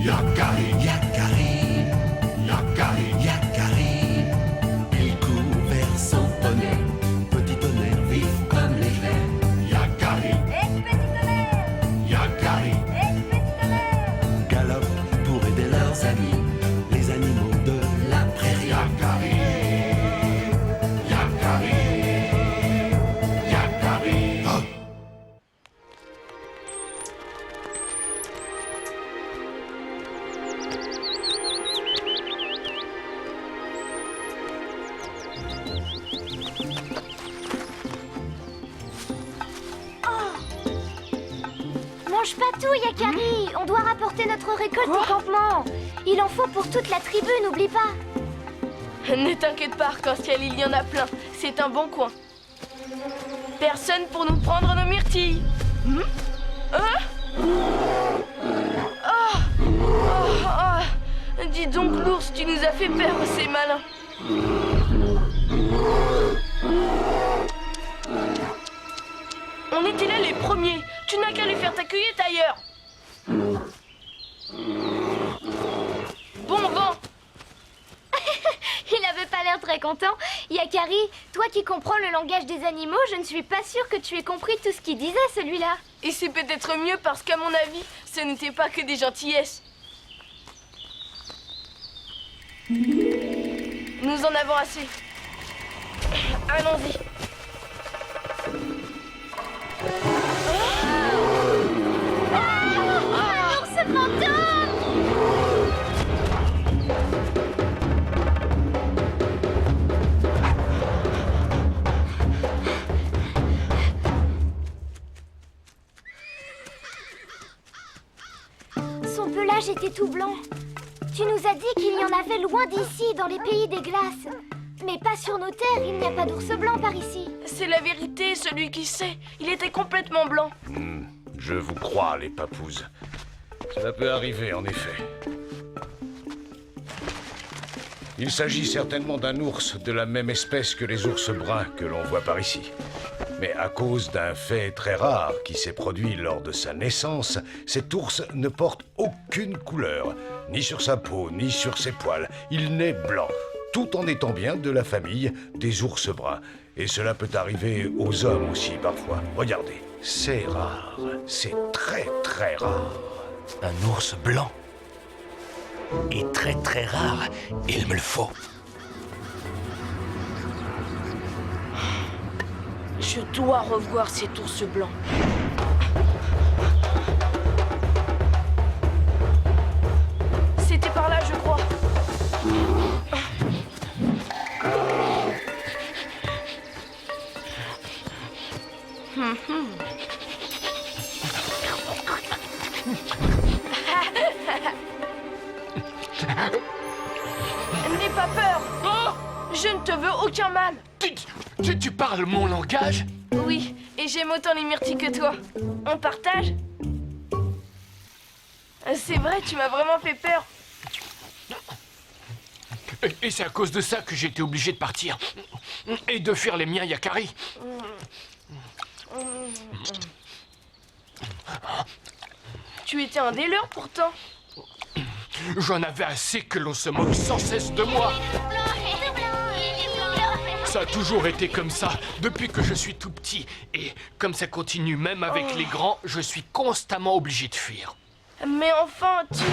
Yakari, Yakari, Yakari, Yakari. Il court vers son poney, petit tonnerre vif comme l'éclair. Yakari, Petit tonnerre, Yakari, petit tonnerre. galope pour aider leurs amis, les animaux de la prairie. Yakari, Yakari, Yakari. Oh. Mange pas tout, Yakari. On doit rapporter notre récolte au campement. Il en faut pour toute la tribu, n'oublie pas. Ne t'inquiète pas, Arc-en-Ciel, il y en a plein. C'est un bon coin. Personne pour nous prendre nos myrtilles. Dis donc, l'ours, tu nous as fait peur, c'est malin. On était là les premiers. Tu n'as qu'à les faire ta cueillette ailleurs. Bon vent. Il avait pas l'air très content. Yakari, toi qui comprends le langage des animaux, je ne suis pas sûre que tu aies compris tout ce qu'il disait, celui-là. Et c'est peut-être mieux parce qu'à mon avis, ce n'était pas que des gentillesses. Nous en avons assez. Allons-y. Un ours fantôme! Son pelage était tout blanc. Tu nous as dit qu'il y en avait loin d'ici, dans les pays des glaces. Mais pas sur nos terres, il n'y a pas d'ours blanc par ici. C'est la vérité, celui qui sait. Il était complètement blanc. Je vous crois, les papouses. Cela peut arriver, en effet. Il s'agit certainement d'un ours de la même espèce que les ours bruns que l'on voit par ici. Mais à cause d'un fait très rare qui s'est produit lors de sa naissance, cet ours ne porte aucune couleur, ni sur sa peau, ni sur ses poils. Il naît blanc, tout en étant bien de la famille des ours bruns. Et cela peut arriver aux hommes aussi parfois. Regardez, c'est rare, c'est très très rare. Un ours blanc. Et très très rare. Il me le faut. Je dois revoir cet ours blanc. C'était par là, je crois. N'aie pas peur. Je ne te veux aucun mal. Tu parles mon langage? Oui, et j'aime autant les myrtilles que toi. On partage? C'est vrai, tu m'as vraiment fait peur. Et c'est à cause de ça que j'ai été obligé de partir. Et de fuir les miens, Yakari. Tu étais un des leurs pourtant. J'en avais assez que l'on se moque sans cesse de moi. Ça a toujours été comme ça, depuis que je suis tout petit. Et comme ça continue même avec les grands, je suis constamment obligé de fuir. Mais enfin, tu...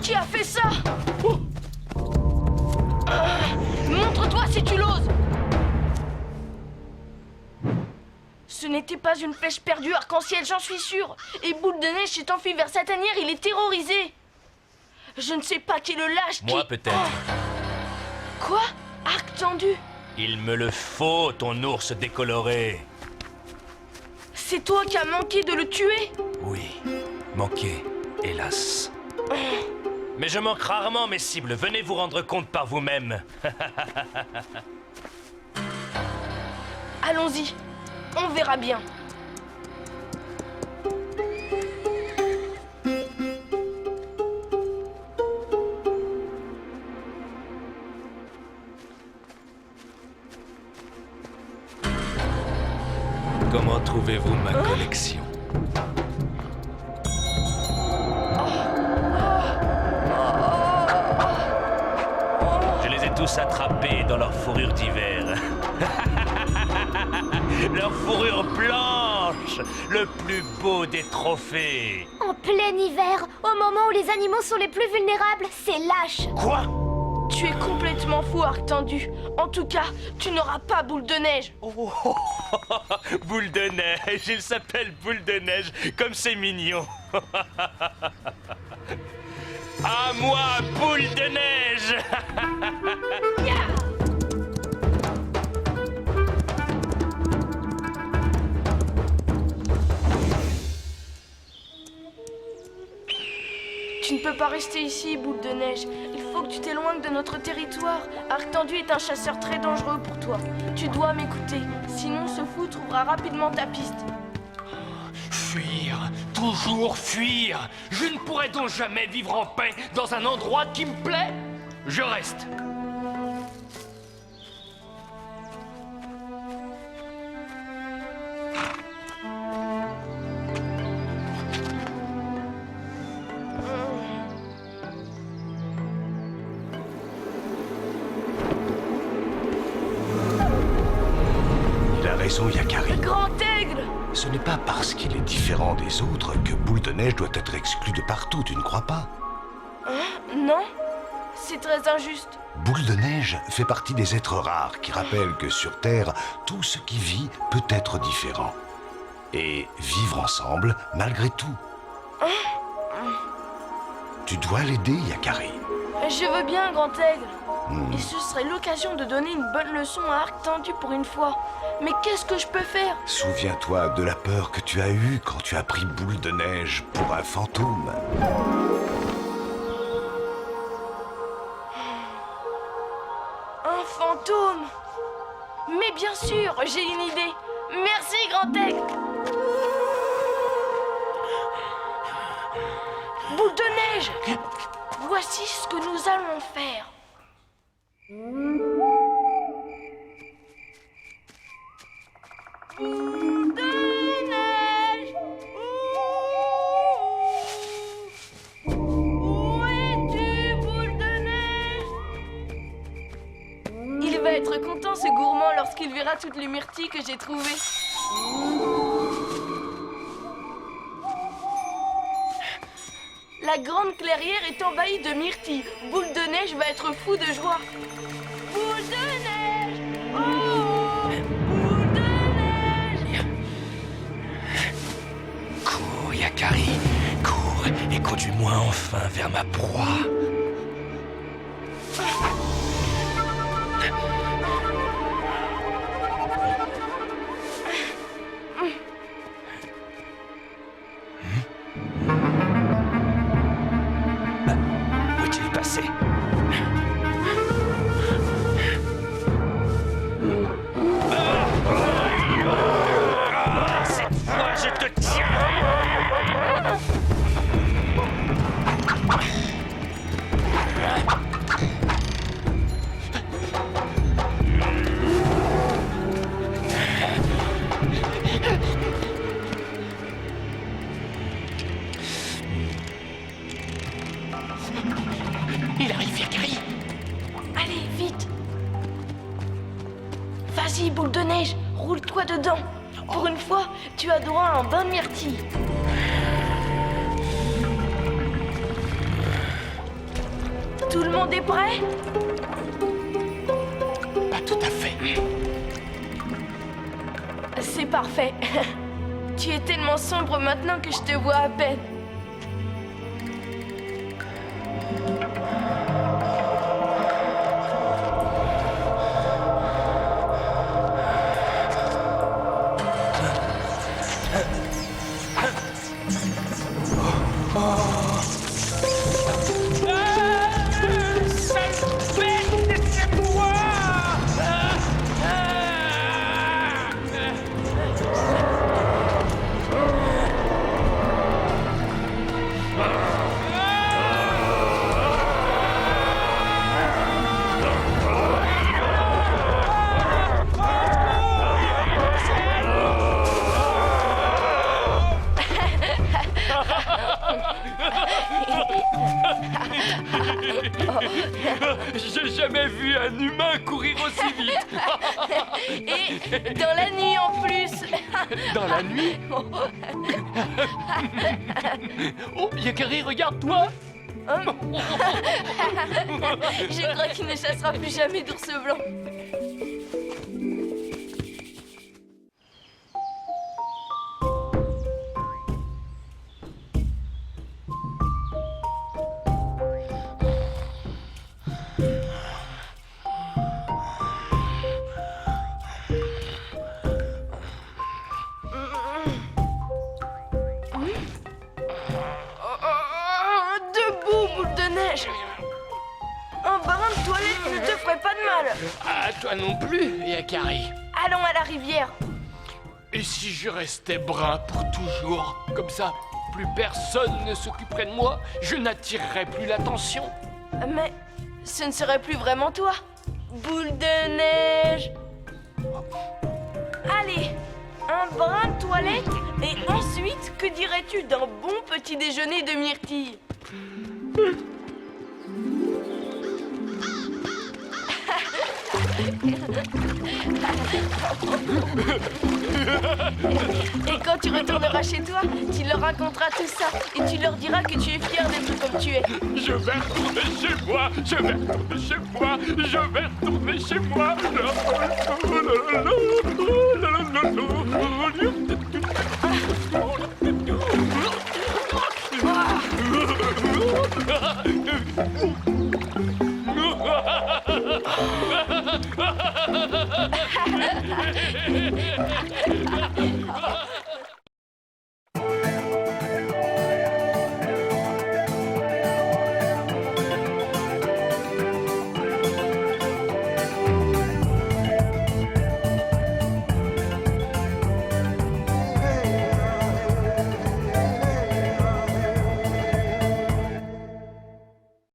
Qui a fait ça? Montre-toi si tu l'oses. Ce n'était pas une flèche perdue Arc-en-Ciel, j'en suis sûr. Et Boule de Neige s'est enfui vers sa tanière, il est terrorisé. Je ne sais pas qui est le lâche qui... Moi peut-être. Quoi? Arc tendu? Il me le faut, ton ours décoloré. C'est toi qui as manqué de le tuer? Oui, manqué, hélas. Mais je manque rarement mes cibles, venez vous rendre compte par vous-même. Allons-y, on verra bien. Comment trouvez-vous ma collection? tous attrapés dans leur fourrure d'hiver. Leur fourrure blanche, le plus beau des trophées. En plein hiver, au moment où les animaux sont les plus vulnérables, c'est lâche. Quoi? Tu es complètement fou, Arc Tendu. En tout cas, tu n'auras pas Boule de Neige. Oh, Boule de Neige, il s'appelle Boule de Neige, comme c'est mignon. À moi, Boule de Neige. Tu ne peux pas rester ici, Boule de Neige. Il faut que tu t'éloignes de notre territoire. Arc Tendu est un chasseur très dangereux pour toi. Tu dois m'écouter, sinon ce fou trouvera rapidement ta piste. Fuir, toujours fuir. Je ne pourrai donc jamais vivre en paix dans un endroit qui me plaît. Je reste. Il a raison, Yakari. Grand Aigle! Ce n'est pas parce qu'il est différent des autres que Boule de Neige doit être exclu de partout, tu ne crois pas? Non, c'est très injuste. Boule de Neige fait partie des êtres rares qui rappellent que sur Terre, tout ce qui vit peut être différent. Et vivre ensemble malgré tout. Tu dois l'aider, Yakari. Je veux bien, Grand Aigle. Et ce serait l'occasion de donner une bonne leçon à Arc Tendu pour une fois. Mais qu'est-ce que je peux faire? Souviens-toi de la peur que tu as eue quand tu as pris Boule de Neige pour un fantôme. Un fantôme? Mais bien sûr, j'ai une idée. Merci, Grand Aigle. Boule de Neige! Voici ce que nous allons faire. Boule de neige, où es-tu, Boule de neige? Il va être content, ce gourmand, lorsqu'il verra toutes les myrtilles que j'ai trouvées. La grande clairière est envahie de myrtilles. Boule de Neige va être fou de joie. Boule de neige! Oh! Boule de neige! Cours, Yakari, cours et conduis-moi enfin vers ma proie. Où est-il passé? Cette fois, je te tiens! Il arrive, Yakari. Allez, vite! Vas-y, Boule de Neige, roule-toi dedans. Pour une fois, tu as droit à un bain de myrtille. Tout le monde est prêt? Pas tout à fait. C'est parfait. Tu es tellement sombre maintenant que je te vois à peine. J'ai jamais vu un humain courir aussi vite. Et dans la nuit en plus. Dans la nuit. Oh, Yakari, regarde-toi. Je crois qu'il ne chassera plus jamais d'ours blanc. Debout, boule de neige. Un barin de toilette ne te ferait pas de mal. Ah, toi non plus, Yakari. Allons à la rivière. Et si je restais brun pour toujours, comme ça, plus personne ne s'occuperait de moi, je n'attirerais plus l'attention. Mais ce ne serait plus vraiment toi. Boule de neige. Allez, un brin de toilette et ensuite, que dirais-tu d'un bon petit déjeuner de myrtille? Et quand tu retourneras chez toi, tu leur raconteras tout ça et tu leur diras que tu es fier d'être comme tu es. Je vais retourner chez moi, je vais retourner chez moi, je vais retourner chez moi.